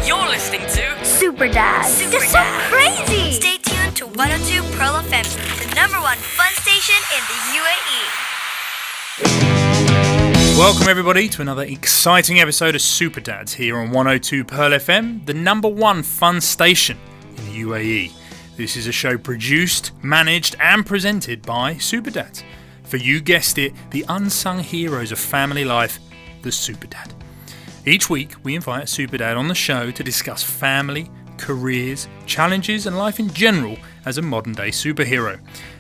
You're listening to Super Dads. They're so crazy. Stay tuned to 102 Pearl FM, the #1 fun station in the UAE. Welcome everybody to another exciting episode of Super Dads here on 102 Pearl FM, the #1 fun station in the UAE. This is a show produced, managed and presented by Super Dads. For you guessed it, the unsung heroes of family life, the Super Dad. Each week we invite a Super Dad on the show to discuss family, careers, challenges and life in general as a modern day superhero.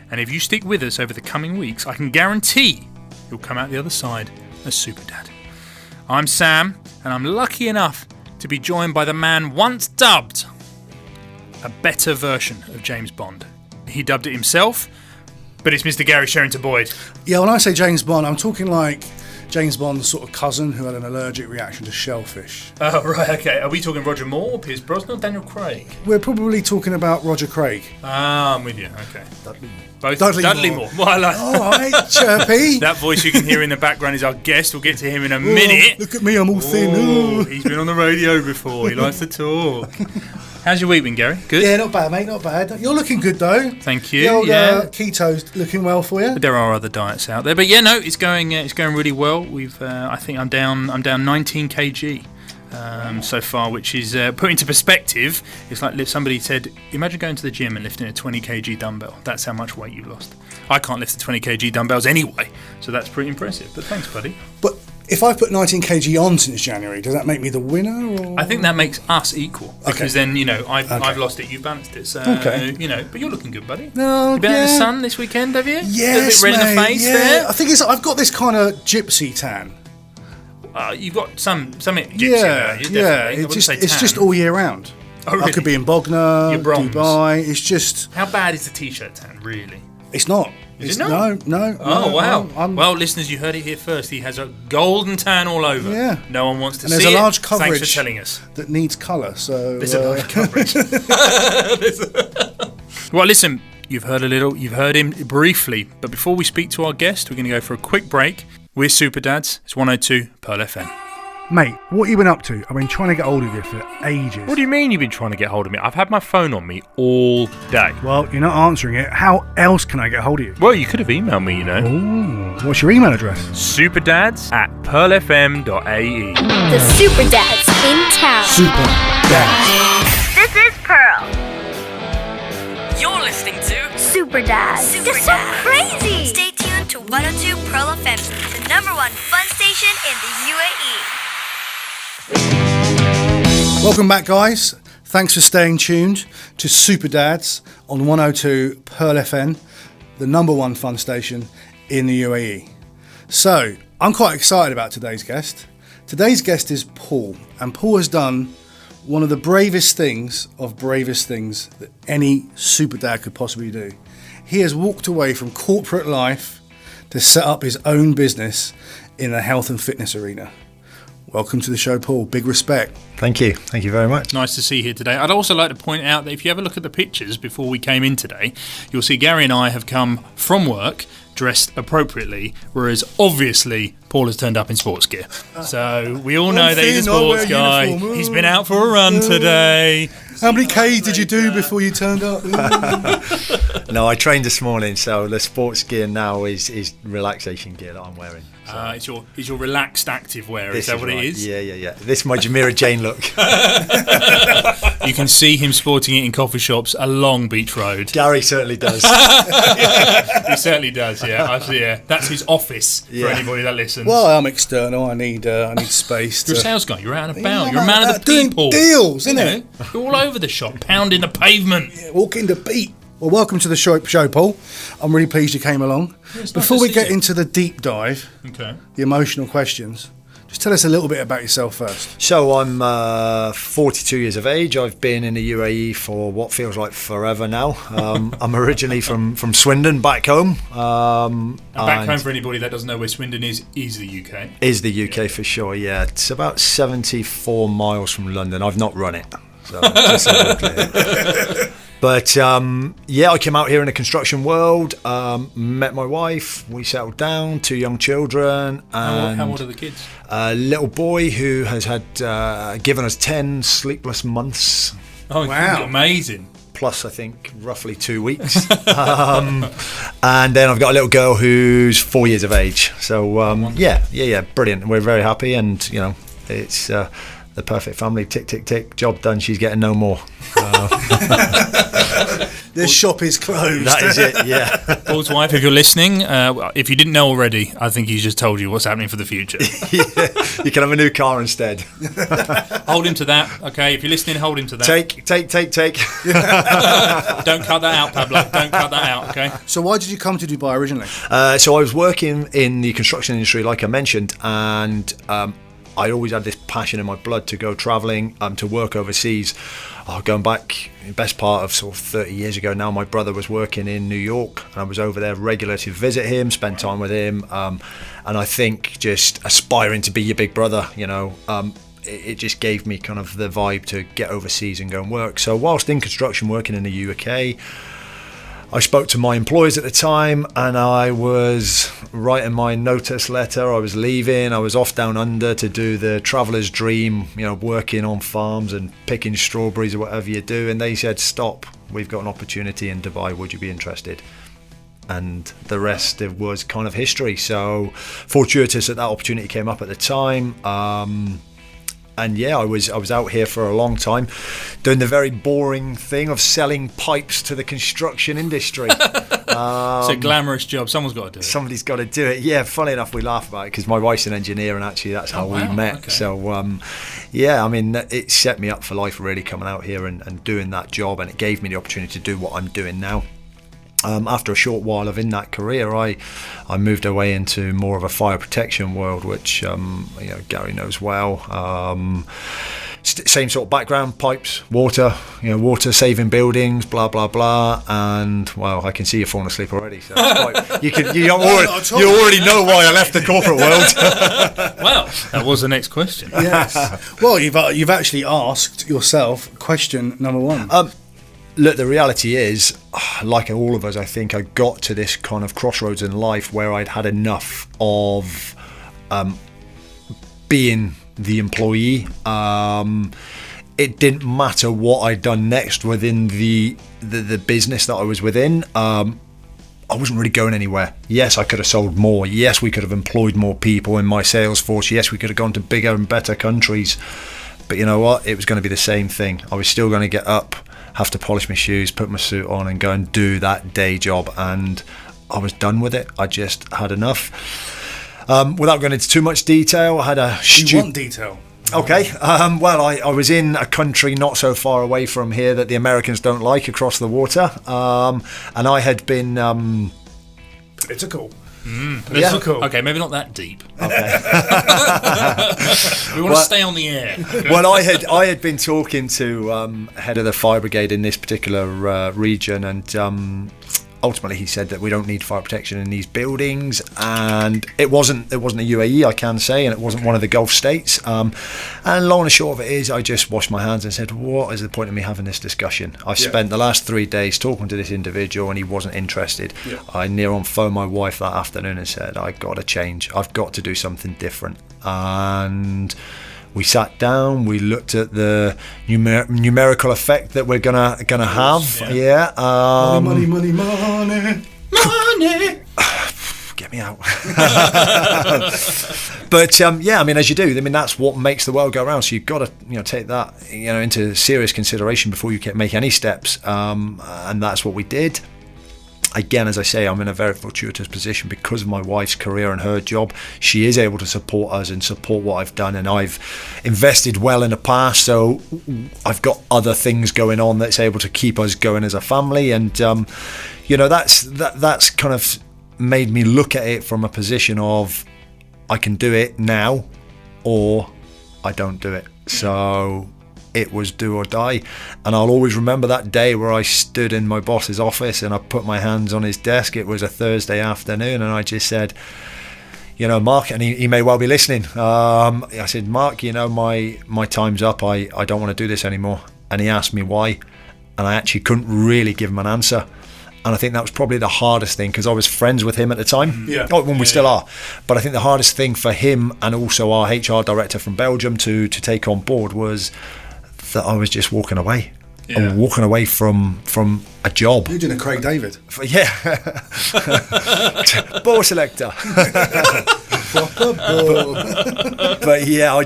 And if you stick with us over the coming weeks, I can guarantee you'll come out the other side a Super Dad. I'm Sam, and I'm lucky enough to be joined by the man once dubbed a better version of James Bond. He dubbed it himself, but it's Mr. Gary Sherrington-Boyd. Yeah, when I say James Bond, I'm talking like James Bond's sort of cousin who had an allergic reaction to shellfish. Oh, right, okay. Are we talking Roger Moore, Pierce Brosnan, or Daniel Craig? We're probably talking about Roger Craig. Ah, I'm with you, okay. Dudley Moore. Well, I like all right, chirpy. that voice you can hear in the background is our guest. We'll get to him in a minute. Look at me, I'm all thin. Oh, he's been on the radio before. He likes to talk. How's your week been, Gary? Good? Yeah, not bad, mate, not bad. You're looking good, though. Thank you. The old, yeah. Keto's looking well for you. But there are other diets out there. But yeah, no, it's going really well. I think I'm down 19 kg. So far, which is put into perspective. It's like somebody said, imagine going to the gym and lifting a 20 kg dumbbell. That's how much weight you've lost. I can't lift the 20 kg dumbbells anyway, so that's pretty impressive. But thanks, buddy. But if I've put 19 kg on since January, does that make me the winner? Or? I think that makes us equal, because Okay. then I've lost it, you've balanced it. So Okay. but you're looking good, buddy. No, You been out in yeah. the sun this weekend, have you? Yes, a bit red mate, in the face yeah. there. I think I've got this kind of gypsy tan. You've got some gypsy Yeah, there. yeah. It's just all year round. Oh, really? I could be in Bognor, You're bronze. Dubai. It's just. How bad is the t-shirt tan, really? It's not. Is it not? No. Oh, wow. I'm- Well, listeners, you heard it here first. He has a golden tan all over. Yeah. No one wants to And see it. there's a large coverage. Thanks for telling us. that needs colour. So There's a large coverage. Well, listen, you've heard him briefly, but before we speak to our guest, we're going to go for a quick break. We're Super Dads. It's 102 Pearl FM. Mate, what have you been up to? I've been trying to get hold of you for ages. What do you mean you've been trying to get hold of me? I've had my phone on me all day. Well, you're not answering it. How else can I get hold of you? Well, you could have emailed me, Ooh, what's your email address? superdads@pearlfm.ae. The Super Dads in town. Super Dad. This is Pearl. You're listening to Super Dads. They're so crazy. Stay tuned to 102 Pearl FM, the #1 fun station in the UAE. Welcome back, guys. Thanks for staying tuned to Super Dads on 102 Pearl FM, the #1 fun station in the UAE. So, I'm quite excited about today's guest. Today's guest is Paul, and Paul has done one of the bravest things that any super dad could possibly do. He has walked away from corporate life to set up his own business in the health and fitness arena. Welcome to the show, Paul. Big respect. Thank you very much. Nice to see you here today. I'd also like to point out that if you ever look at the pictures before we came in today, you'll see Gary and I have come from work dressed appropriately, whereas obviously Paul has turned up in sports gear. So we all know that he's a sports guy. uniform. He's been out for a run today. How many Ks did you do before you turned up? No, I trained this morning, so the sports gear now is relaxation gear that I'm wearing. So It's your relaxed active wear. Is that what right. it is? Yeah. This is my Jamira Jane look. You can see him sporting it in coffee shops along Beach Road. Gary certainly does. He certainly does. Yeah, that's his office for Yeah. anybody that listens. Well, I'm external. I need space. You're a to... sales guy. You're out and about. Yeah, You're a man of the doing people. deals, You innit? know, You're all over the shop, pounding the pavement. Walking the beat. Well, welcome to the show, Paul. I'm really pleased you came along. nice Before to we see get you. into the deep dive, Okay. the emotional questions, just tell us a little bit about yourself first. So I'm 42 years of age. I've been in the UAE for what feels like forever now. I'm originally from Swindon, back home. And back home, for anybody that doesn't know where Swindon is the UK. Is the UK for sure, yeah. It's about 74 miles from London. I've not run it. So just so we're clear. But I came out here in the construction world, met my wife, we settled down, 2 young children, and How old are the kids? a little boy who has had given us 10 sleepless months, Oh, Wow. amazing. plus I think roughly 2 weeks. And then I've got a little girl who's 4 years of age. So yeah, brilliant. We're very happy, and it's the perfect family. Tick, tick, tick. Job done. She's getting no more. This shop is closed. That is it. Yeah. Paul's wife, if you're listening, if you didn't know already, I think he's just told you what's happening for the future. You can have a new car instead. Hold him to that, okay? If you're listening, hold him to that. Take. Don't cut that out, Pablo. Don't cut that out, okay? So why did you come to Dubai originally? So I was working in the construction industry, like I mentioned, and I always had this passion in my blood to go travelling, to work overseas. Going back, the best part of sort of 30 years ago now, my brother was working in New York, and I was over there regularly to visit him, spend time with him, and I think just aspiring to be your big brother, it just gave me kind of the vibe to get overseas and go and work. So whilst in construction, working in the UK, I spoke to my employers at the time, and I was writing my notice letter. I was leaving. I was off down under to do the traveller's dream, working on farms and picking strawberries or whatever you do. And they said, "Stop, we've got an opportunity in Dubai. Would you be interested?" And the rest was kind of history. So fortuitous that opportunity came up at the time. And yeah, I was out here for a long time, doing the very boring thing of selling pipes to the construction industry. It's a glamorous job. Someone's got to do it. Somebody's got to do it. Yeah, funny enough, we laugh about it because my wife's an engineer, and actually that's how we met. Okay. So it set me up for life, really, coming out here and doing that job, and it gave me the opportunity to do what I'm doing now. After a short while of in that career, I moved away into more of a fire protection world, which Gary knows well. Same sort of background: pipes, water, water saving buildings, blah blah blah. And well, I can see you're falling asleep already. So you already know why I left the corporate world. Well, that was the next question. Yes. Well, you've actually asked yourself question number one. Look, the reality is, like all of us, I think I got to this kind of crossroads in life where I'd had enough of being the employee. It didn't matter what I'd done next within the business that I was within. I wasn't really going anywhere. Yes, I could have sold more. Yes, we could have employed more people in my sales force. Yes, we could have gone to bigger and better countries. But you know what? It was going to be the same thing. I was still going to get up, have to polish my shoes, put my suit on, and go and do that day job. And I was done with it. I just had enough. Without going into too much detail, I had a You want detail? Okay. Well, I was in a country not so far away from here that the Americans don't like, across the water. And I had been... Political. Political. Okay, maybe not that deep. Okay. We want to stay on the air. Well, I had been talking to head of the fire brigade in this particular region, and ultimately he said that we don't need fire protection in these buildings, and it wasn't a UAE, I can say, and it wasn't one of the Gulf states. And long and short of it is, I just washed my hands and said, what is the point of me having this discussion? I spent the last 3 days talking to this individual, and he wasn't interested. I near on phoned my wife that afternoon and said, I got to change. I've got to do something different. And we sat down, we looked at the numerical effect that we're gonna have. Money. Get me out. But I mean, as you do, I mean, that's what makes the world go round. So you've got to take that into serious consideration before you can make any steps. And that's what we did. Again, as I say, I'm in a very fortuitous position because of my wife's career and her job. She is able to support us and support what I've done, and I've invested well in the past, so I've got other things going on that's able to keep us going as a family. And that's kind of made me look at it from a position of I can do it now or I don't do it. So it was do or die. And I'll always remember that day where I stood in my boss's office and I put my hands on his desk. It was a Thursday afternoon, and I just said, Mark, and he may well be listening. I said, Mark, my time's up. I don't want to do this anymore. And he asked me why. and I actually couldn't really give him an answer. And I think that was probably the hardest thing, because I was friends with him at the time, when we still are. But I think the hardest thing for him, and also our HR director from Belgium, to take on board, was that I was just walking away. I was walking away from a job. You're doing a Craig David. Ball selector. But yeah, I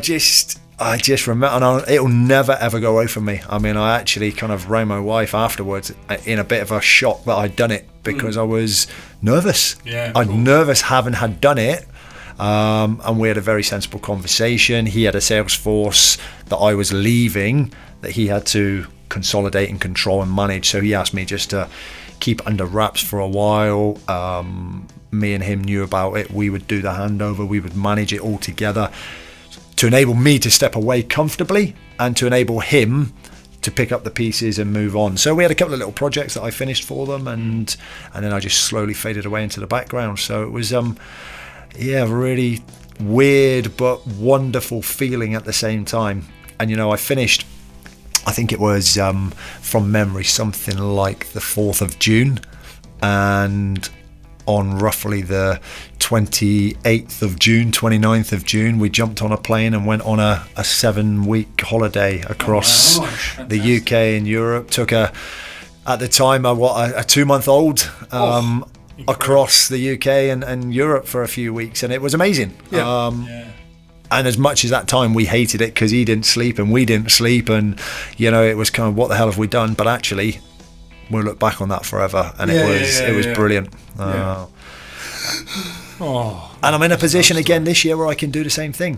just remember, and it'll never ever go away from me. I mean, I actually kind of rang my wife afterwards in a bit of a shock that I'd done it, because I was nervous. I'm nervous having had done it. And we had a very sensible conversation. He had a sales force that I was leaving that he had to consolidate and control and manage. So he asked me just to keep under wraps for a while. Me and him knew about it. We would do the handover. We would manage it all together to enable me to step away comfortably and to enable him to pick up the pieces and move on. So we had a couple of little projects that I finished for them, and then I just slowly faded away into the background. So it was really weird but wonderful feeling at the same time. And I finished, I think it was from memory something like the 4th of June, and on roughly the 28th of June, 29th of June, we jumped on a plane and went on a 7-week holiday across the UK and Europe. Took at the time a 2-month-old across the UK and Europe for a few weeks, and it was amazing. And as much as that time we hated it because he didn't sleep and we didn't sleep, and it was kind of, what the hell have we done? But actually, we'll look back on that forever, and it was brilliant. And I'm in a position again this year where I can do the same thing.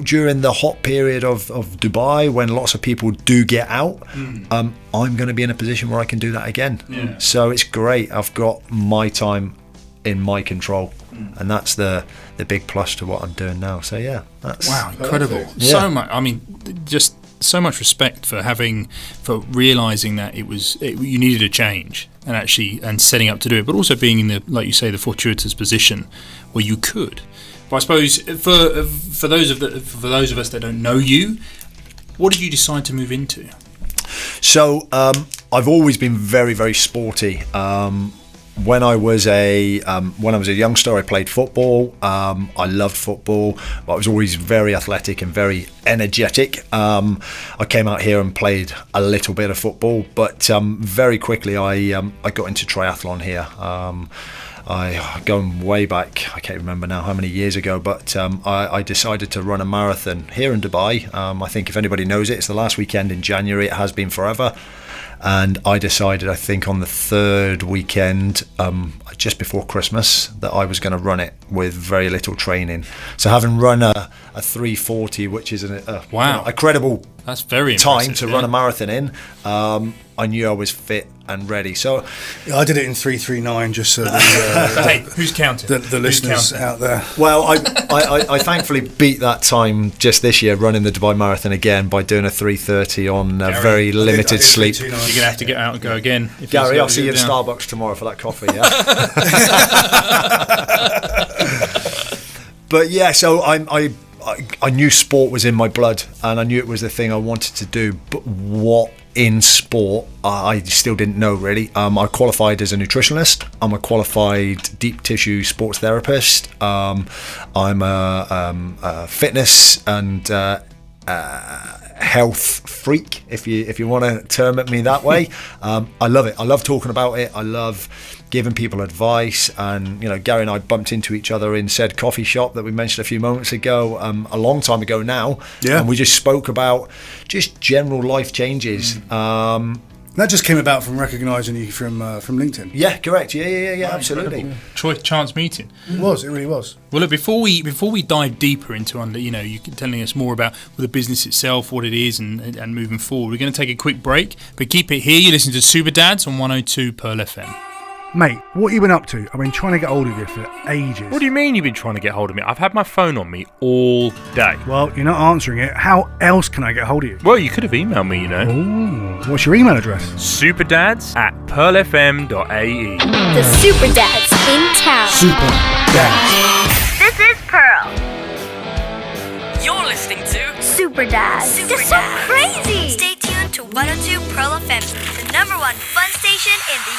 During the hot period of Dubai, when lots of people do get out, I'm going to be in a position where I can do that again. So it's great. I've got my time in my control, and that's the big plus to what I'm doing now. So that's incredible. So much. I mean, just so much respect for realizing that you needed a change and setting up to do it, but also being in the, like you say, the fortuitous position where you could. But I suppose for those of us that don't know you, what did you decide to move into? So I've always been very, very sporty. When I was a youngster, I played football. I loved football. I was always very athletic and very energetic. I came out here and played a little bit of football, but very quickly I got into triathlon here. Going way back, I can't remember now how many years ago, but I decided to run a marathon here in Dubai. I think if anybody knows it, it's the last weekend in January. It has been forever. And I decided, I think on the 3rd weekend, just before Christmas, that I was going to run it with very little training. So having run a 3:40, which is a credible That's very time to run a marathon in, I knew I was fit and ready. So I did it in 3:39, just so hey, who's counting? The listeners out there. Well, I thankfully beat that time just this year, running the Dubai Marathon again by doing a 3:30 on very limited sleep. You're going to have to get out and go again. Gary, I'll see you at Starbucks tomorrow for that coffee, yeah? But yeah, so I knew sport was in my blood, and I knew it was the thing I wanted to do, but what in sport I still didn't know really. I qualified as a nutritionist. I'm a qualified deep tissue sports therapist. I'm a fitness and health freak, if you want to term it me that way. I love it. I love talking about it. I love giving people advice, and Gary and I bumped into each other in said coffee shop that we mentioned a few moments ago, a long time ago now, and we just spoke about just general life changes. That just came about from recognising you from LinkedIn. Yeah, correct. Yeah, absolutely. Chance meeting. It really was. Well, look, before we dive deeper into you telling us more about the business itself, what it is, and moving forward, we're going to take a quick break. But keep it here. You listen to Super Dads on 102 Pearl FM. Mate, what you been up to? I've been trying to get hold of you for ages. What do you mean you've been trying to get hold of me? I've had my phone on me all day. Well, you're not answering it. How else can I get hold of you? Well, you could have emailed me, Ooh, what's your email address? superdads@pearlfm.ae. The Super Dads in town. Super Dads. This is Pearl. You're listening to Super Dads. They're so crazy. Stay tuned to 102 Pearl FM, the number one fun station in the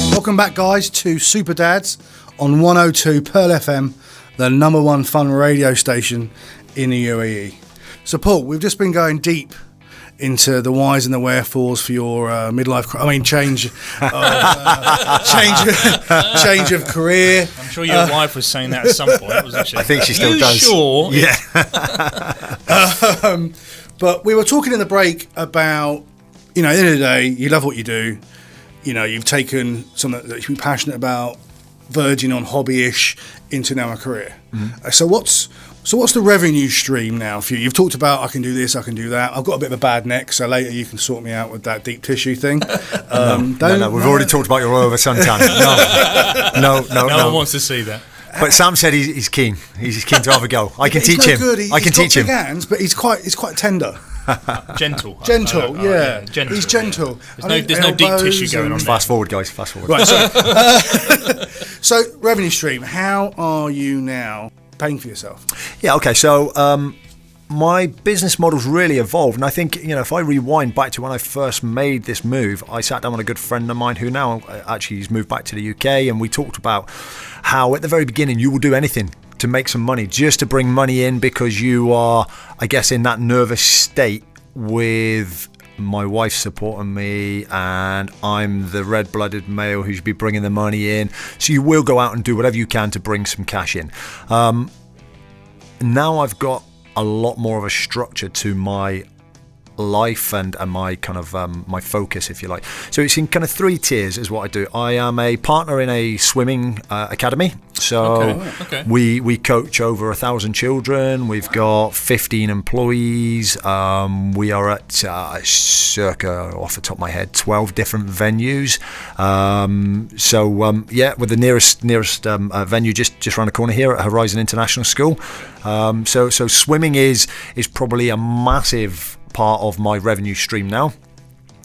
UAE. Welcome back, guys, to Super Dads on 102 Pearl FM, the number one fun radio station in the UAE. So, Paul, we've just been going deep into the whys and the wherefores for your change of career. I'm sure your wife was saying that at some point, wasn't she? I think she still does. Sure? Yeah. But we were talking in the break about, at the end of the day, you love what you do. You've taken something that you're passionate about, verging on hobby-ish into now a career. Mm-hmm. So what's the revenue stream now for you? You've talked about I can do this, I can do that. I've got a bit of a bad neck, so later you can sort me out with that deep tissue thing. No. We've already talked about your over suntan. No. No one wants to see that. But Sam said he's keen. He's keen to have a go. I can teach him. I can teach him. He's got big hands, but he's quite tender. Gentle. Gentle. Gentle. He's gentle. Yeah. There's no deep tissue going on. Fast forward, guys. Fast forward. Right. So revenue stream. How are you now paying for yourself? Yeah. Okay. So my business model's really evolved, and I think if I rewind back to when I first made this move, I sat down with a good friend of mine who now actually he's moved back to the UK, and we talked about how at the very beginning you will do anything to make some money, just to bring money in, because you are, I guess, in that nervous state with my wife supporting me, and I'm the red-blooded male who should be bringing the money in. So you will go out and do whatever you can to bring some cash in. Now I've got a lot more of a structure to my life and my kind of my focus, if you like. So it's in kind of 3 tiers is what I do. I am a partner in a swimming academy. So we coach over 1,000 children. We've got 15 employees. We are at circa, off the top of my head, 12 different venues. With the nearest venue just around the corner here at Horizon International School. So swimming is probably a massive part of my revenue stream now,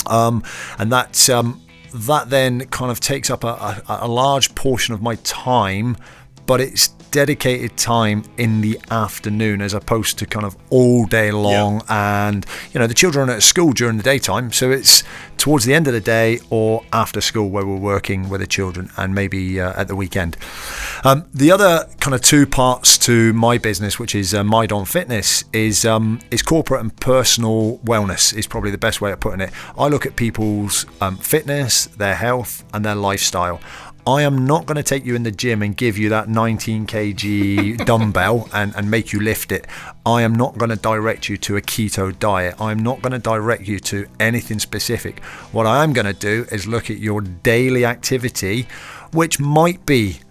and that then kind of takes up a large portion of my time, but it's dedicated time in the afternoon as opposed to kind of all day long. And the children are at school during the daytime, so it's towards the end of the day or after school where we're working with the children, and maybe at the weekend. The other kind of 2 parts to my business, which is Mydon Fitness, is corporate and personal wellness is probably the best way of putting it. I look at people's fitness, their health and their lifestyle. I am not going to take you in the gym and give you that 19 kg dumbbell and make you lift it. I am not going to direct you to a keto diet. I'm not going to direct you to anything specific. What I am going to do is look at your daily activity, which might be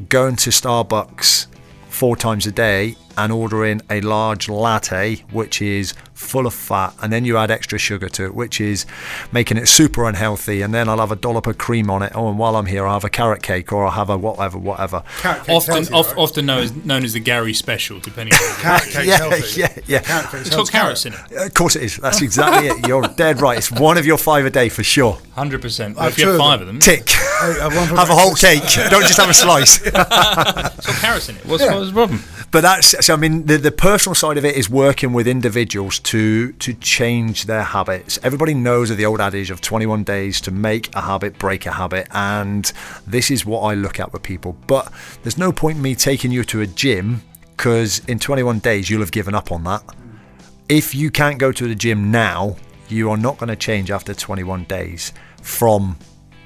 going to Starbucks 4 times a day and ordering a large latte, which is full of fat, and then you add extra sugar to it, which is making it super unhealthy, and then I'll have a dollop of cream on it. Oh, and while I'm here, I'll have a carrot cake, or I'll have a whatever. Often known as the Gary special, depending on carrot cake's healthy. Yeah. It's got carrots in it. Of course it is. That's exactly it. You're dead right. It's one of your 5 a day for sure. 100%. If you have 5 of them, tick. Have a whole cake. Don't just have a slice. It's got carrots in it. What's the problem? But the personal side of it is working with individuals to change their habits. Everybody knows of the old adage of 21 days to make a habit, break a habit, and this is what I look at with people. But there's no point in me taking you to a gym, because in 21 days you'll have given up on that. If you can't go to the gym now, you are not going to change after 21 days from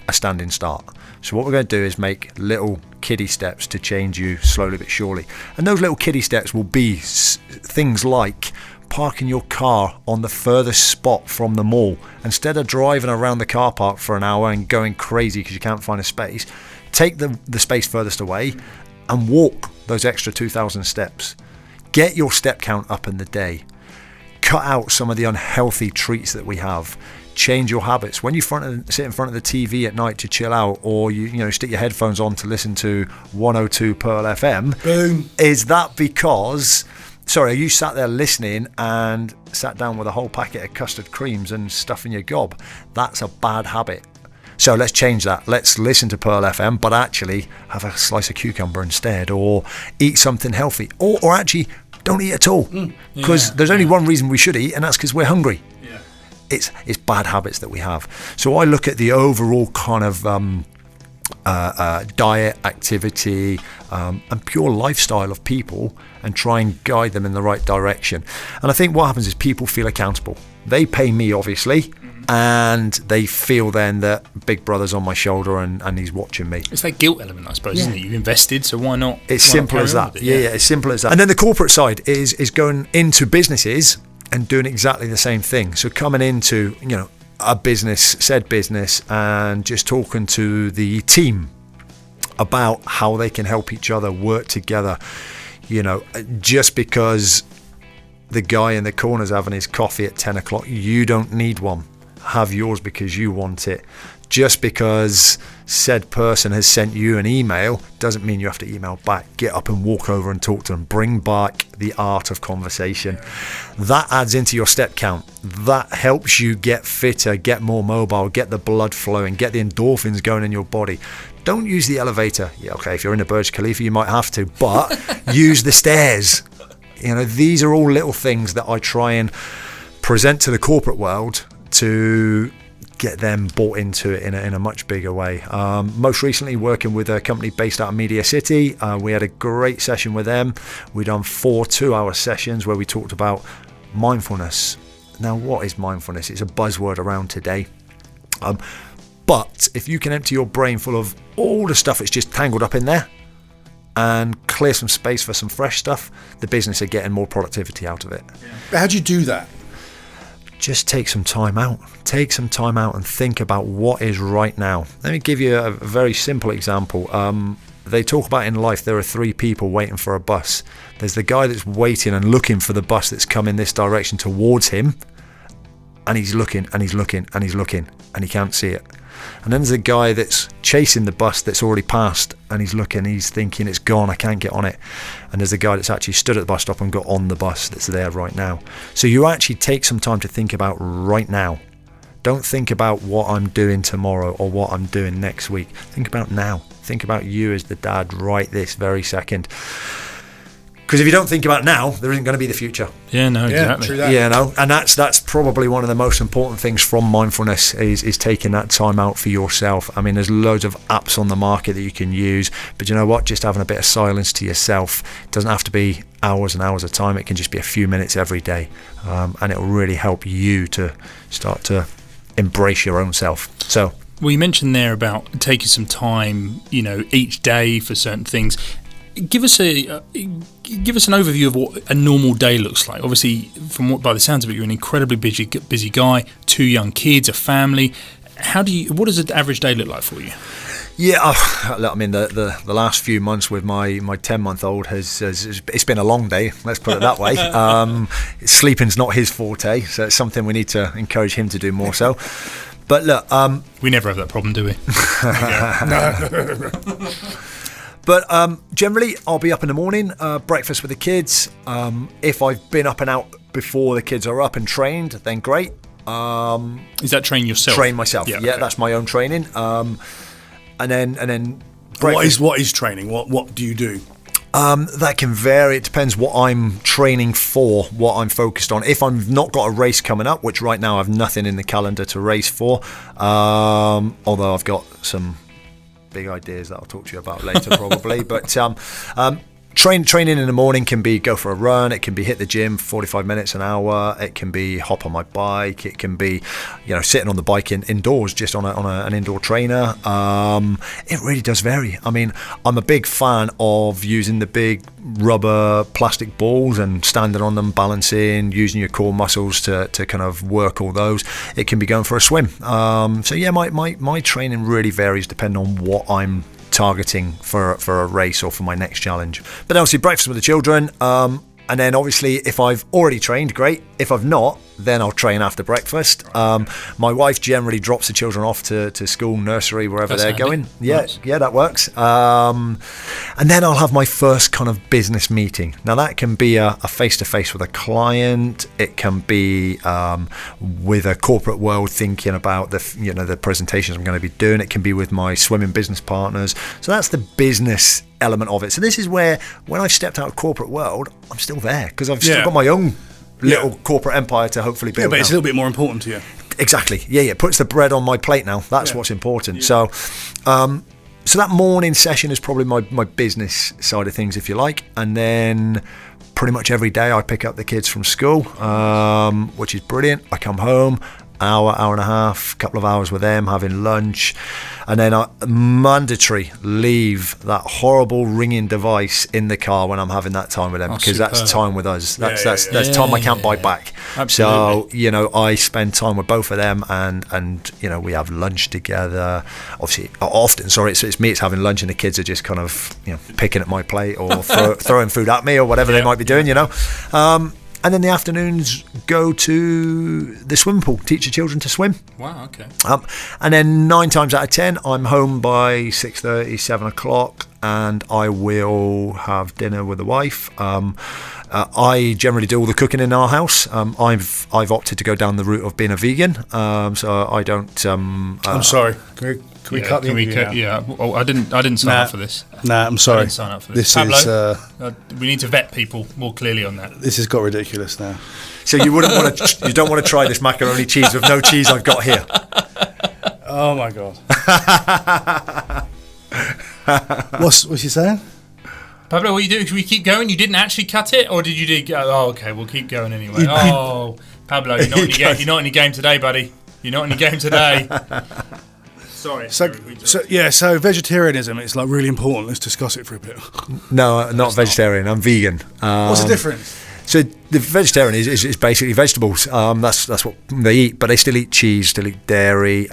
a standing start. So what we're going to do is make little kiddie steps to change you slowly but surely. And those little kiddie steps will be things like parking your car on the furthest spot from the mall. Instead of driving around the car park for an hour and going crazy because you can't find a space, take the space furthest away and walk those extra 2,000 steps. Get your step count up in the day. Cut out some of the unhealthy treats that we have. Change your habits. When you sit in front of the TV at night to chill out, or you stick your headphones on to listen to 102 Pearl FM, boom. Is that because, are you sat there listening and sat down with a whole packet of custard creams and stuff in your gob? That's a bad habit. So let's change that. Let's listen to Pearl FM, but actually have a slice of cucumber instead, or eat something healthy, or actually don't eat at all. Because there's only one reason we should eat, and that's because we're hungry. It's bad habits that we have. So I look at the overall kind of diet, activity, and pure lifestyle of people and try and guide them in the right direction. And I think what happens is people feel accountable. They pay me, obviously, and they feel then that Big Brother's on my shoulder and he's watching me. It's that guilt element, I suppose, isn't it? You've invested, so why not? It's simple as that. Yeah, it's simple as that. And then the corporate side is going into businesses and doing exactly the same thing. So coming into, a said business, and just talking to the team about how they can help each other work together. Just because the guy in the corner's having his coffee at 10 o'clock, you don't need one. Have yours because you want it. Just because said person has sent you an email doesn't mean you have to email back. Get up and walk over and talk to them. Bring back the art of conversation. That adds into your step count. That helps you get fitter, get more mobile, get the blood flowing, get the endorphins going in your body. Don't use the elevator. Yeah, okay, if you're in a Burj Khalifa, you might have to, but use the stairs. These are all little things that I try and present to the corporate world to get them bought into it in a much bigger way. Most recently working with a company based out of Media City. We had a great session with them. We done 4 2-hour sessions where we talked about mindfulness. Now, what is mindfulness? It's a buzzword around today. But if you can empty your brain full of all the stuff that's just tangled up in there and clear some space for some fresh stuff, the business are getting more productivity out of it. But how do you do that? Just take some time out. Take some time out and think about what is right now. Let me give you a very simple example. They talk about in life there are 3 people waiting for a bus. There's the guy that's waiting and looking for the bus that's come in this direction towards him, and he's looking and he's looking and he's looking and he can't see it. And then there's a guy that's chasing the bus that's already passed, and he's looking, he's thinking it's gone, I can't get on it. And there's a guy that's actually stood at the bus stop and got on the bus that's there right now. So you actually take some time to think about right now. Don't think about what I'm doing tomorrow or what I'm doing next week. Think about now. Think about you as the dad right this very second. Because if you don't think about now, there isn't going to be the future. Yeah, no, exactly. True that. And that's probably one of the most important things from mindfulness is taking that time out for yourself. I mean, there's loads of apps on the market that you can use, but you know what? Just having a bit of silence to yourself. It doesn't have to be hours and hours of time. It can just be a few minutes every day, and it will really help you to start to embrace your own self. So, well, you mentioned there about taking some time, each day for certain things. Give us an overview of what a normal day looks like. Obviously, by the sounds of it, you're an incredibly busy guy, 2 young kids, a family. What does an average day look like for you? Yeah, I mean the last few months with my 10-month-old it's been a long day. Let's put it that way. Sleeping's not his forte, so it's something we need to encourage him to do more so. But look, we never have that problem, do we? No. But generally, I'll be up in the morning, breakfast with the kids. If I've been up and out before the kids are up and trained, then great. Is that train yourself? Train myself. Yeah, okay. That's my own training. And then What is training? What do you do? That can vary. It depends what I'm training for, what I'm focused on. If I've not got a race coming up, which right now I've nothing in the calendar to race for, although I've got some big ideas that I'll talk to you about later probably. But training in the morning can be go for a run, it can be hit the gym for 45 minutes, an hour, it can be hop on my bike, it can be sitting on the bike indoors just on an indoor trainer. It really does vary. I mean, I'm a big fan of using the big rubber plastic balls and standing on them, balancing, using your core muscles to kind of work all those. It can be going for a swim. So yeah, my training really varies depending on what I'm targeting for a race or for my next challenge. But obviously breakfast with the children, and then obviously if I've already trained, great. If I've not, then I'll train after breakfast. My wife generally drops the children off to school, nursery, wherever That's they're handy. going. Yeah, Nice. yeah, that works. And then I'll have my first kind of business meeting. Now that can be a face-to-face with a client. It can be with a corporate world, thinking about the presentations I'm going to be doing. It can be with my swimming business partners. So that's the business element of it. So this is where, when I've stepped out of corporate world, I'm still there because I've still got my own little corporate empire to hopefully build. Yeah, but it's a now. little bit more important to you. Exactly. Yeah. It puts the bread on my plate now. That's what's important. So that morning session is probably my business side of things, if you like. And then pretty much every day I pick up the kids from school, which is brilliant. I come home, hour and a half, couple of hours with them, having lunch, and then I mandatory leave that horrible ringing device in the car when I'm having that time with them, because that's time with us. That's time I can't buy back. Absolutely. So I spend time with both of them, and we have lunch together. It's me. It's having lunch, and the kids are just kind of picking at my plate or throwing food at me or whatever they might be doing. And then the afternoons go to the swimming pool, teach the children to swim. Wow, okay. And then 9 times out of 10, I'm home by 6:30, 7 o'clock, and I will have dinner with the wife. I generally do all the cooking in our house. I've opted to go down the route of being a vegan, so I don't. I'm sorry. Can we cut the interview now? Yeah. Oh, I didn't sign up for this. Nah, I'm sorry. I didn't sign up for this. This Pablo, we need to vet people more clearly on that. This has got ridiculous now. So you don't want to try this macaroni cheese with no cheese I've got here. Oh my god. What's she saying? Pablo, what are you doing? Should we keep going? You didn't actually cut it, or did you go? Oh, okay, we'll keep going anyway. Oh, Pablo, you're not in your game. You're not in your game today, buddy. You're not in your game today. Sorry. So vegetarianism is like really important. Let's discuss it for a bit. No, not vegetarian. I'm vegan. What's the difference? So the vegetarian is basically vegetables. That's what they eat, but they still eat cheese, still eat dairy,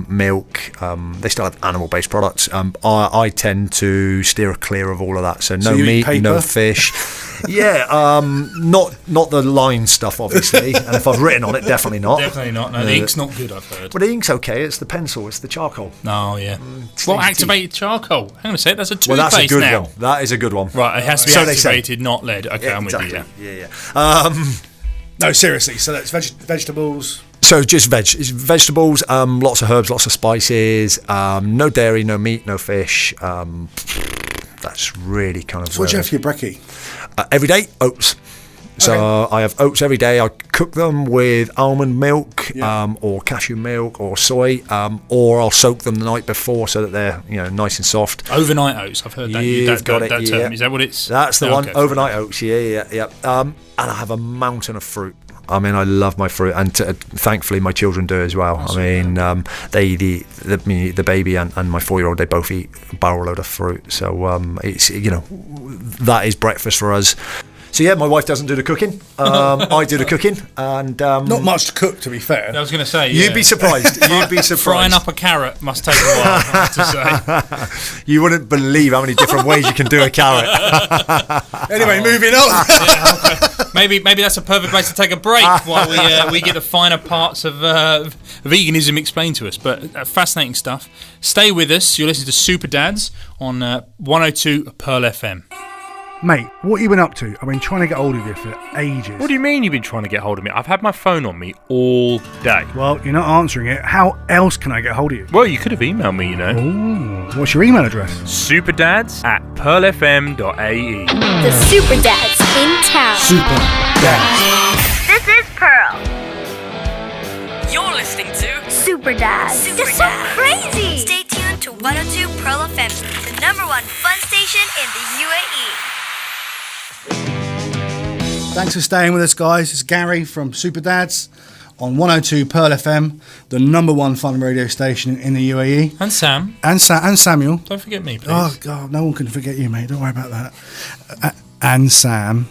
milk. They still have animal-based products. I tend to steer clear of all of that. So no meat, no fish. Yeah, not the line stuff, obviously. And if I've written on it, definitely not. Definitely not. No, the ink's not good, I've heard. Well, the ink's okay. It's the pencil. It's the charcoal. Oh, yeah. Well, activated charcoal. Hang on a sec. That's a toothpaste now. Well, that's a good one. That is a good one. Right, it has to be activated, not lead. Okay, I'm with you. Yeah. No, seriously. So that's vegetables. So just it's vegetables, lots of herbs, lots of spices, no dairy, no meat, no fish. That's really kind of. So what do you have for your brekkie? Every day, oats. So I have oats every day. I cook them with almond milk, or cashew milk, or soy, or I'll soak them the night before so that they're nice and soft. Overnight oats. I've heard that. You've got it. That term. Is that what it's? That's the one. Okay, Overnight oats. Yeah. And I have a mountain of fruit. I mean, I love my fruit, and thankfully my children do as well. I mean, the baby and my 4-year-old, they both eat a barrel load of fruit. So it's that is breakfast for us. So yeah, my wife doesn't do the cooking. I do the cooking, and not much to cook, to be fair. I was going to say, you'd be surprised. You'd be surprised. Frying up a carrot must take a while, I have to say. You wouldn't believe how many different ways you can do a carrot. Anyway, moving on. Okay. Maybe that's a perfect place to take a break while we get the finer parts of veganism explained to us. But fascinating stuff. Stay with us. You're listening to Super Dads on 102 Pearl FM. Mate, what have you been up to? I've been trying to get hold of you for ages. What do you mean you've been trying to get hold of me? I've had my phone on me all day. Well, you're not answering it. How else can I get hold of you? Well, you could have emailed me, Ooh, what's your email address? superdads@pearlfm.ae. The Super Dads in town. Super Dads. This is Pearl. You're listening to Super Dads. Super They're so Dads. crazy. Stay tuned to 102 Pearl FM, the #1 fun station in the UAE. Thanks for staying with us, guys. It's Gary from Super Dads on 102 Pearl FM, the #1 fun radio station in the UAE. And Sam. And Samuel. Don't forget me, please. Oh, God, no one can forget you, mate. Don't worry about that. And Sam.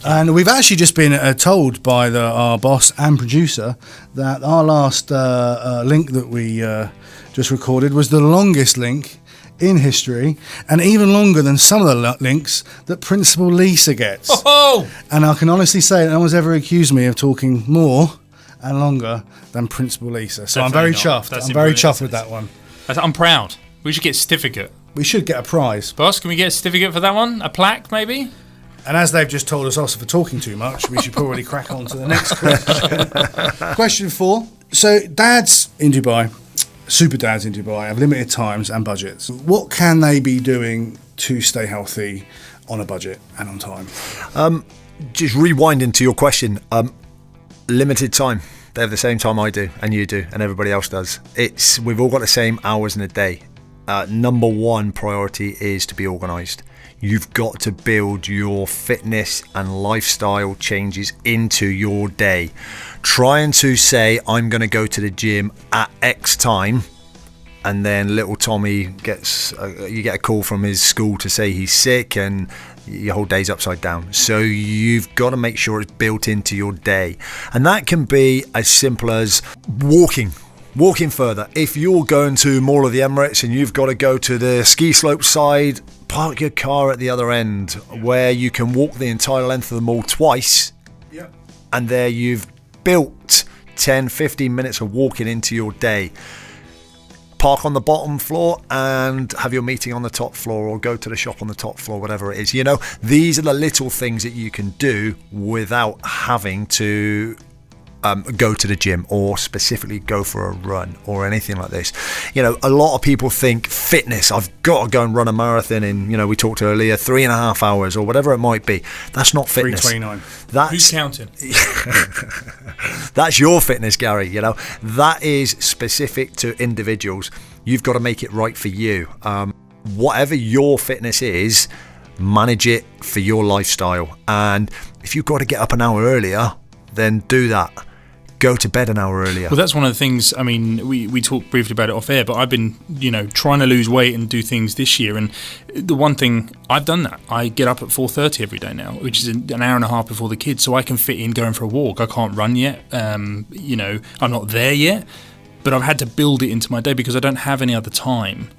And we've actually just been told by our boss and producer that our last link that we just recorded was the longest link in history, and even longer than some of the links that Principal Lisa gets. Oh! And I can honestly say that no one's ever accused me of talking more and longer than Principal Lisa. So I'm Definitely very not. chuffed. That's I'm very impressive. chuffed with that one. I'm proud. We should get a certificate. We should get a prize. Boss, can we get a certificate for that one? A plaque, maybe? And as they've just told us also for talking too much, we should probably crack on to the next question. Question 4. So dads in Dubai, super dads in Dubai, have limited times and budgets. What can they be doing to stay healthy on a budget and on time? Just rewinding to your question, limited time. They have the same time I do, and you do, and everybody else does. We've all got the same hours in a day. Number one priority is to be organised. You've got to build your fitness and lifestyle changes into your day. Trying to say, I'm going to go to the gym at X time, and then little Tommy gets, you get a call from his school to say he's sick, and your whole day's upside down. So you've got to make sure it's built into your day. And that can be as simple as walking further. If you're going to Mall of the Emirates and you've got to go to the ski slope side, park your car at the other end where you can walk the entire length of the mall twice. Yep. And there you've built 10, 15 minutes of walking into your day. Park on the bottom floor and have your meeting on the top floor, or go to the shop on the top floor, whatever it is. You know, these are the little things that you can do without having to go to the gym or specifically go for a run or anything like this. You know, a lot of people think fitness, I've got to go and run a marathon in, you know, we talked earlier, 3.5 hours or whatever it might be. That's not fitness. 3:29. Who's counting? That's your fitness, Gary. You know, that is specific to individuals. You've got to make it right for you. Whatever your fitness is, manage it for your lifestyle. And if you've got to get up an hour earlier, then do that. Go to bed an hour earlier. Well, that's one of the things. I mean, we talked briefly about it off air, but I've been, trying to lose weight and do things this year. And the one thing, I've done that. I get up at 4:30 every day now, which is an hour and a half before the kids, so I can fit in going for a walk. I can't run yet. I'm not there yet, but I've had to build it into my day because I don't have any other time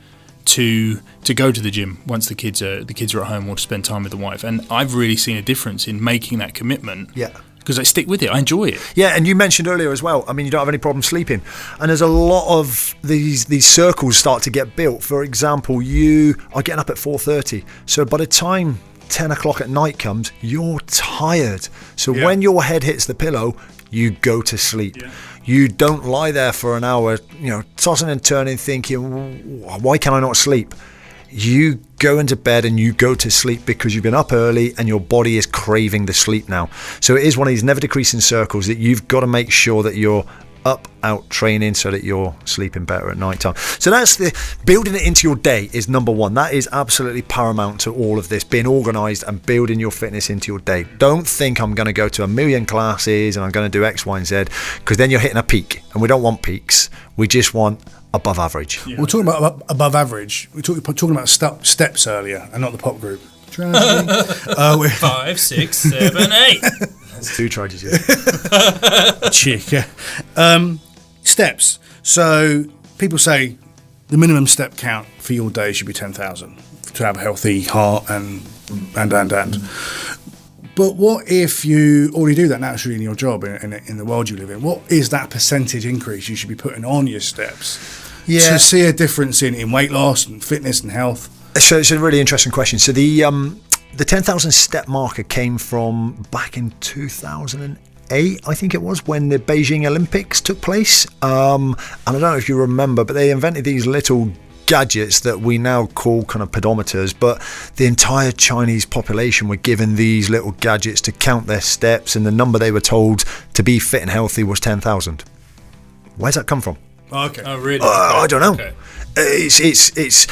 to go to the gym once the kids are at home, or to spend time with the wife. And I've really seen a difference in making that commitment. Yeah. Because I stick with it, I enjoy it. Yeah, and you mentioned earlier as well, I mean, you don't have any problem sleeping. And there's a lot of these circles start to get built. For example, you are getting up at 4:30. So by the time 10 o'clock at night comes, you're tired. So when your head hits the pillow, you go to sleep. Yeah. You don't lie there for an hour, tossing and turning, thinking, why can I not sleep? You go into bed and you go to sleep because you've been up early and your body is craving the sleep now. So it is one of these never decreasing circles that you've got to make sure that you're up, out training so that you're sleeping better at night time. So that's building it into your day is number one. That is absolutely paramount to all of this, being organised and building your fitness into your day. Don't think I'm going to go to 1,000,000 classes and I'm going to do X, Y, and Z, because then you're hitting a peak, and we don't want peaks. We just want above average. Yeah. We're talking about above average. We're talking about steps earlier, and not the pop group. 5, 6, 7, 8. That's 2 tragedies. Chick, yeah. Steps. So people say the minimum step count for your day should be 10,000 to have a healthy heart and. But what if you already do that naturally in your job, in the world you live in? What is that percentage increase you should be putting on your steps to see a difference in weight loss and fitness and health? So it's a really interesting question. So the 10,000 step marker came from back in 2008, I think it was, when the Beijing Olympics took place. And I don't know if you remember, but they invented these little gadgets that we now call kind of pedometers, but the entire Chinese population were given these little gadgets to count their steps, and the number they were told to be fit and healthy was 10,000. Where's that come from? Okay. Oh, really? I don't know. Okay. It's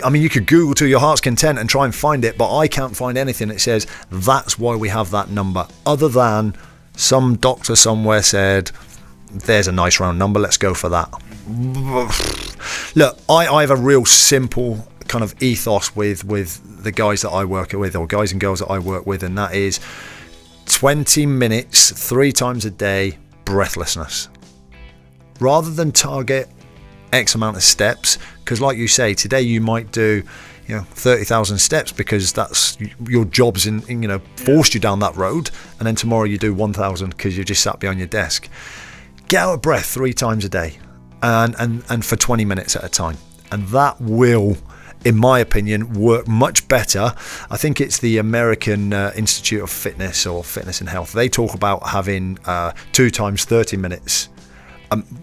I mean, you could Google to your heart's content and try and find it, but I can't find anything that says that's why we have that number, other than some doctor somewhere said, there's a nice round number, let's go for that. Look, I have a real simple kind of ethos with the guys that I work with, or guys and girls that I work with, and that is 20 minutes 3 times a day breathlessness, rather than target X amount of steps. Because like you say, today you might do 30,000 steps because that's your job's forced you down that road, and then tomorrow you do 1,000 because you just sat behind your desk. get out of breath 3 times a day, and for 20 minutes at a time, and that will, in my opinion, work much better. I think it's the American Institute of Fitness or Fitness and Health. They talk about having 2 times 30 minutes.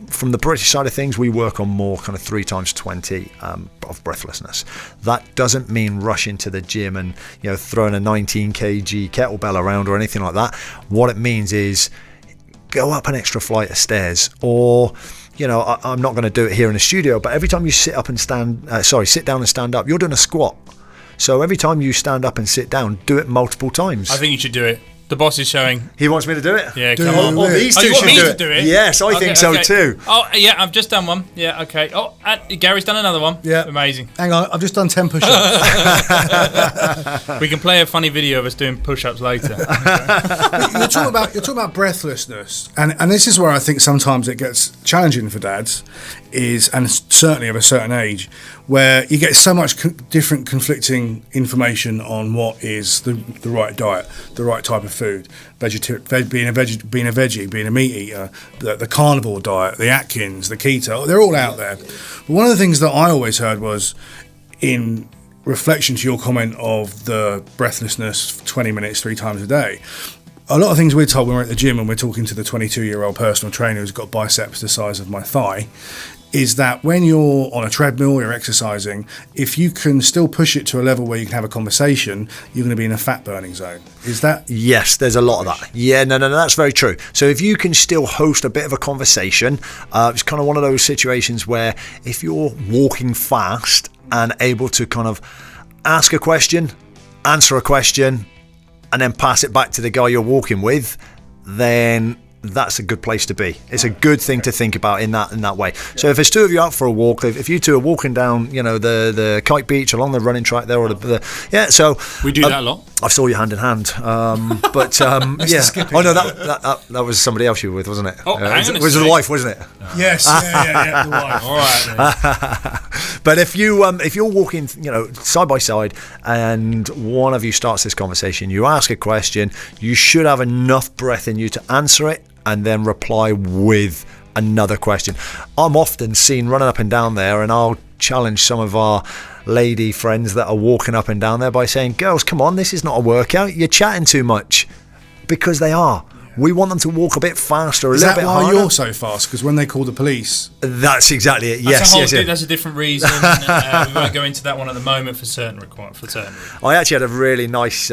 From the British side of things, we work on more kind of 3 times 20 of breathlessness. That doesn't mean rushing to the gym and throwing a 19 kg kettlebell around or anything like that. What it means is go up an extra flight of stairs, or I'm not going to do it here in the studio, but every time you sit down and stand up, you're doing a squat. So every time you stand up and sit down, do it multiple times. I think you should do it. The boss is showing. He wants me to do it? Yeah, Do come on. it. These two you want should me do to it. do it? Yes, I think so too. Oh, yeah, I've just done one. Yeah, okay. Oh, Gary's done another one. Yeah. Amazing. Hang on, I've just done 10 push-ups. We can play a funny video of us doing push-ups later. You're talking about breathlessness, and this is where I think sometimes it gets challenging for dads, and certainly of a certain age, where you get so much different conflicting information on what is the right diet, the right type of food, being a veggie, being a meat eater, the carnivore diet, the Atkins, the keto, they're all out there. But one of the things that I always heard was, in reflection to your comment of the breathlessness, 20 minutes 3 times a day, a lot of things we're told when we're at the gym and we're talking to the 22-year-old personal trainer who's got biceps the size of my thigh, is that when you're on a treadmill, you're exercising, if you can still push it to a level where you can have a conversation, you're going to be in a fat burning zone. Is that? Yes, there's a lot of that. Yeah, no, that's very true. So if you can still host a bit of a conversation, it's kind of one of those situations where if you're walking fast and able to kind of ask a question, answer a question, and then pass it back to the guy you're walking with, then that's a good place to be. It's a good thing to think about in that way. So if there's 2 of you out for a walk, if you 2 are walking down, the Kite Beach along the running track there, or so We do that a lot. I saw you hand in hand, but yeah. Oh no, that was somebody else you were with, wasn't it? Oh, hang on a it was sec. the wife, wasn't it? Yes, yeah, the wife. All right, then. But if you're walking, side by side, and one of you starts this conversation, you ask a question, you should have enough breath in you to answer it, and then reply with another question. I'm often seen running up and down there, and I'll challenge some of our lady friends that are walking up and down there by saying, girls, come on, this is not a workout, you're chatting too much. Because they are. We want them to walk a bit faster, a little bit harder. Is that why you're so fast? Because when they call the police... That's exactly it. That's Yes. That's a different reason. We won't go into that one at the moment for certain reasons. I actually had a really nice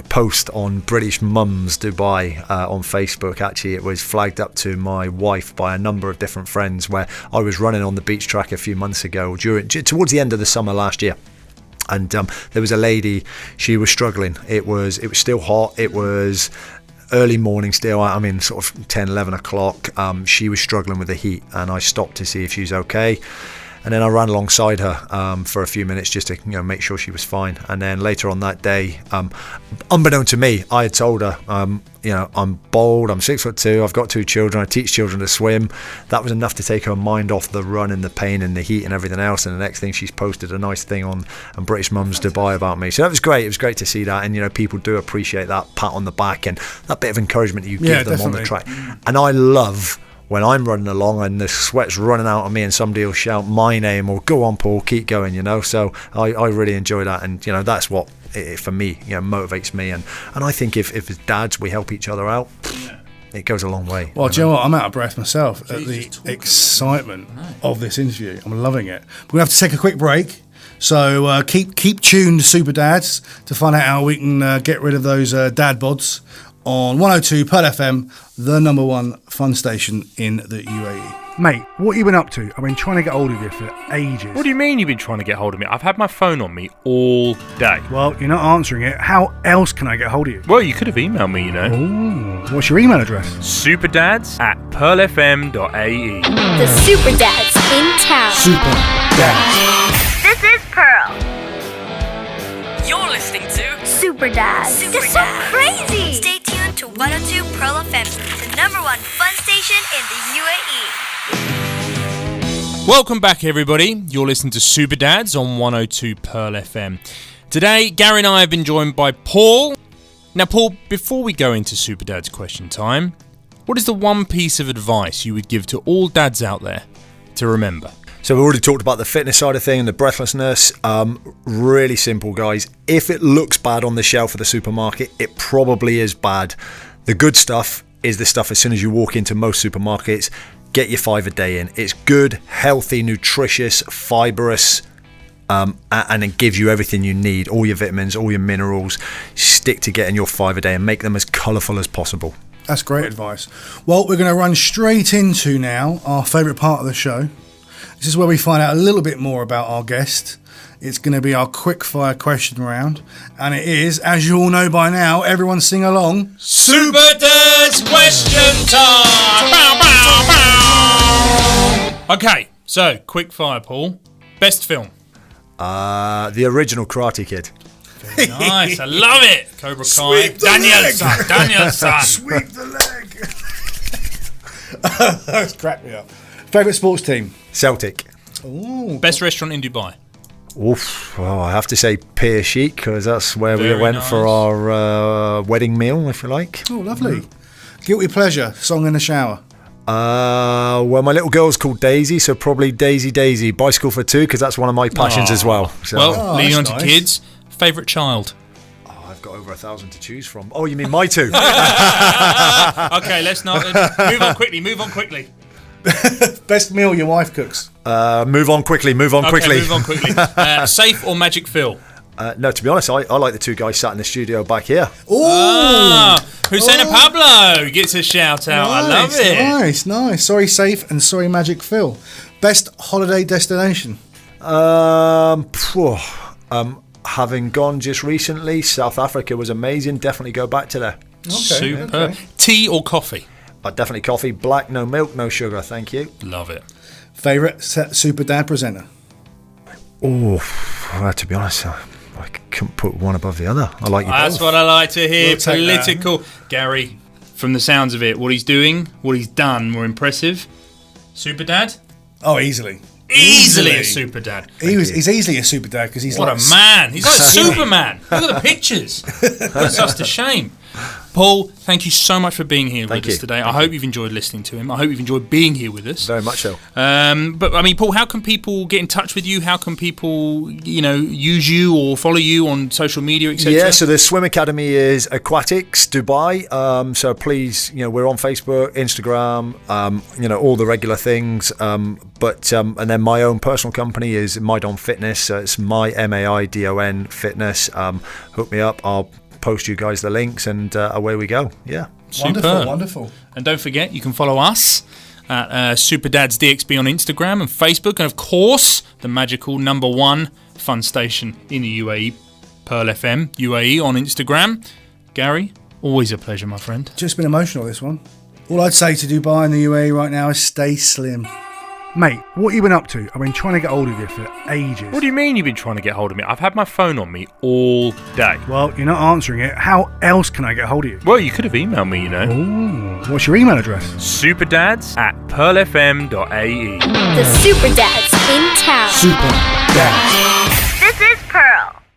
post on British Mums Dubai on Facebook. Actually, it was flagged up to my wife by a number of different friends, where I was running on the beach track a few months ago, towards the end of the summer last year. And there was a lady, she was struggling. It was still hot. It was early morning still. I mean, sort of 10, 11 o'clock. She was struggling with the heat, and I stopped to see if she was okay. And then I ran alongside her for a few minutes just to make sure she was fine. And then later on that day, unbeknown to me, I had told her, I'm bold, I'm 6'2", I've got 2 children, I teach children to swim. That was enough to take her mind off the run and the pain and the heat and everything else. And the next thing, she's posted a nice thing on British Mums Dubai about me. So that was great. It was great to see that. And people do appreciate that pat on the back and that bit of encouragement that you give them on the track. And I love when I'm running along and the sweat's running out of me and somebody will shout my name or go on Paul, keep going, so I really enjoy that. And that's what for me motivates me, and I think if as dads we help each other out, it goes a long way. Well, do you know what? I'm out of breath myself at the excitement of this interview. I'm loving it. We're going to have to take a quick break. So keep tuned to Super Dads to find out how we can get rid of those dad bods on 102 Pearl FM, the number 1 fun station in the UAE. Mate, what have you been up to? I've been trying to get hold of you for ages. What do you mean you've been trying to get hold of me? I've had my phone on me all day. Well, you're not answering it. How else can I get hold of you? Well, you could have emailed me, Ooh, what's your email address? superdads@pearlfm.ae. The Super Dads in town. Super Dads. This is Pearl. You're listening to Super Dads. Super They're so Dads. crazy. Stay tuned to 102 Pearl FM, the number 1 fun station in the UAE. Welcome back, everybody. You're listening to Super Dads on 102 Pearl FM. Today, Gary and I have been joined by Paul. Now, Paul, before we go into Super Dads question time, what is the one piece of advice you would give to all dads out there to remember? So we've already talked about the fitness side of thing and the breathlessness. Really simple, guys. If it looks bad on the shelf of the supermarket, it probably is bad. The good stuff is the stuff as soon as you walk into most supermarkets, get your 5 a day in. It's good, healthy, nutritious, fibrous, and it gives you everything you need, all your vitamins, all your minerals. Stick to getting your 5 a day and make them as colourful as possible. That's great advice. Well, we're going to run straight into now our favourite part of the show. This is where we find out a little bit more about our guest. It's going to be our quick fire question round. And it is, as you all know by now, everyone sing along. Super Dad's Question Time! Bow, bow, bow. Okay, so quick fire, Paul. Best film? The original Karate Kid. Very nice, I love it. Cobra Kai. Sweep the leg. Daniel-san. Sweep the leg. That's cracked me up. Favourite sports team? Celtic. Ooh. Best restaurant in Dubai? Oof. Well, I have to say Pier Chic, because that's where Very we went nice. for our wedding meal, if you like. Oh, lovely. Guilty pleasure, song in the shower. Well, my little girl's called Daisy, so probably Daisy Daisy. Bicycle for Two, because that's one of my passions as well. So. Well, leading on that's to nice. kids. Favourite child? I've got over 1,000 to choose from. Oh, you mean my two? Okay, let's not... move on quickly. Best meal your wife cooks? Move on quickly. Okay, move on quickly. Safe or Magic Phil? No, to be honest, I like the two guys sat in the studio back here. Oh, Hussein Pablo gets a shout out. I love it. Nice. Sorry, Safe, and sorry, Magic Phil. Best holiday destination? Having gone just recently, South Africa was amazing. Definitely go back to there. Superb. Okay. Tea or coffee? Definitely coffee. Black, no milk, no sugar. Thank you. Love it. Favourite Super Dad presenter? Oh, to be honest, I couldn't put one above the other. I like you That's both. what I like to hear. We'll take that. Political. Gary, from the sounds of it, what he's doing, what he's done, more impressive. Super Dad? Oh, easily. Easily a Super Dad. He's easily a Super Dad because he's What like a man. He's like Superman. Look at the pictures. Puts us to shame. Paul, thank you so much for being here with us today. I hope you've enjoyed listening to him. I hope you've enjoyed being here with us. Very much so. But I mean, Paul, how can people get in touch with you? How can people, use you or follow you on social media, etc.? Yeah, so the swim academy is Aquatics Dubai. So please, we're on Facebook, Instagram, all the regular things. And then my own personal company is Maidon Fitness. So it's Maidon Fitness. Hook me up. I'll post you guys the links, and away we go. Yeah. Wonderful. And don't forget, you can follow us at Super Dads DXB on Instagram and Facebook, and of course, the magical #1 fun station in the UAE, Pearl FM UAE on Instagram. Gary, always a pleasure, my friend. Just been emotional, this one. All I'd say to Dubai and the UAE right now is stay slim. Mate, what you been up to? I've been trying to get hold of you for ages. What do you mean you've been trying to get hold of me? I've had my phone on me all day. Well, you're not answering it. How else can I get hold of you? Well, you could have emailed me, Ooh, what's your email address? Superdads@pearlfm.ae. The Super Dads in town. Super Dad.